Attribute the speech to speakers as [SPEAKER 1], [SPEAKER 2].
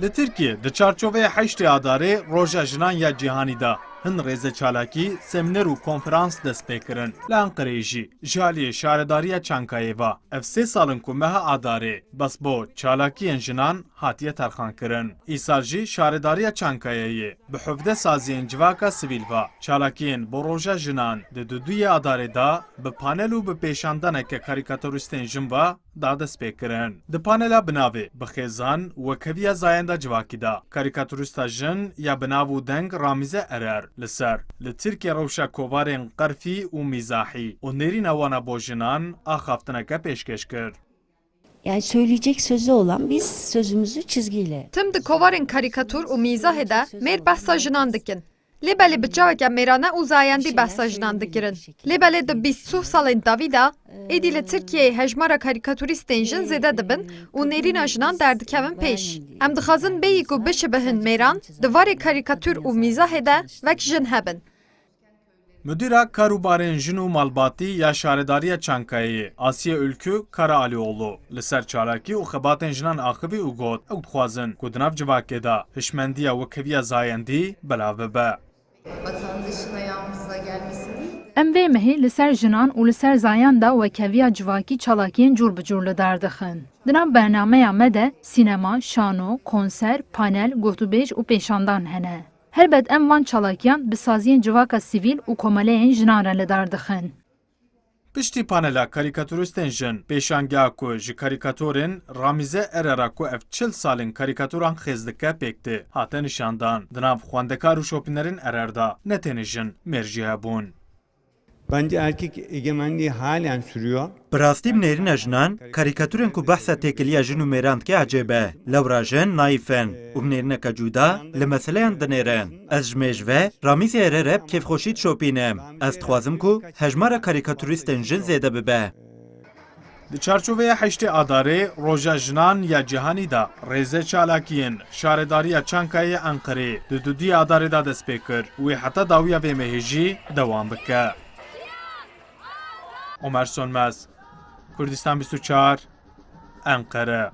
[SPEAKER 1] Li Tirkiye di çarçoveyê heştê adarê Roja Jinan ya Cîhanî da hin rêze çalakî, seminer û konferans dest pê kirin. Li Enqereyê jî ji aliyê şaredariya Çankayê ve ev 3 salin ku meha adarê bes bo çalakiyên jinan hatiye terxankirin. Îsal jî şaredariya Çankayeyê bi hevde saziyên civaka sivîl ve çalakiyên bo Roja Jinan di duduyê adarê da bi panel û bi pêşandaneke karîkatûrîstên jin ve da dest pê kirin. Di panela binavê bi xêzan wekeviya zayenda civakî da karîkatûrîsta jin ya binav û deng Ramîze Erer li ser li Tirkiye rewşa kovarên qerfî û mîzahî û nêrîna wan bo jinan axaftineke pêşkêş kir.
[SPEAKER 2] Yani söyleyecek sözü olan biz sözümüzü çizgiyle.
[SPEAKER 3] Tim di kovarên karîkatûr û mîzahê de mêr behsa jinan dikin. Lêbelê bi çaveke mêrane û zayendî behsa jinan dikirin. Lêbelê di 24 salên davî de êdî li Tirkiyeyê hejmara karîkatûrîstên jin zêde dibin û nêrîna jinan derdikevin pêş. Em dixwazin bêyî ku bişibihin mêran, di varê karîkatûr û mîzahê de wek jin hebin.
[SPEAKER 1] Müdîra karûbarên jin û malbatî ya şaredariya Çankayeyê Asiye Ülkü Karaalioğlu li ser çalakî û xebatên jinan axivî û got ew dixwazin ku di nav civakê de hişmendiya wekeviya zayendî belav bibe.
[SPEAKER 4] Vatandaşın ayağımıza gelmesi değil.
[SPEAKER 5] Em vê mehê li ser jinan û li ser zayan da wekeviya civakî çalakiyên cûr bi cûr li dar dixin. Di nav bernameya me de sînema, şano, konser, panel, gotûbêj û pêşandan hene. Helbet em van çalakiyan bi saziyên civaka sivîl û komeleyên jinan re li dar dixin.
[SPEAKER 1] Piştî panela karîkatûrîstên jin pêşangeha ku ji karîkatûrên Ramîze Erer'a ku ev 40 salên karîkatûran xêz dike pêktî hate nîşandan. Di nav xwendekar û şopînerên Erer da ne tenê jin mêrjî hebûn.
[SPEAKER 6] Bence erkek egemenliği halen sürüyor.
[SPEAKER 7] Birastî nêrîna jinan, karîkatûrên ku behsa têkiliya jin û mêran dike ecêb e. Lewra jin naîf in û nêrîneke cuda li meseleyan dinêrin. Ez ji me ji ve Ramîzê Ererê kêfxweşî dişopînim. Ez dixwazim ku hejmara karîkatûrîstên jin zêde bibe.
[SPEAKER 1] Di çarçoveyê heştê adarê Roja Jinan ya Cîhanî da rêze çalakiyên şaredariya Çankayê Enqereyê di duduyê adarê da dest pê kir û wê heta dawiya vê mehê jî dewam bike. Ömer Sönmez, Kurdistan 24, Ankara.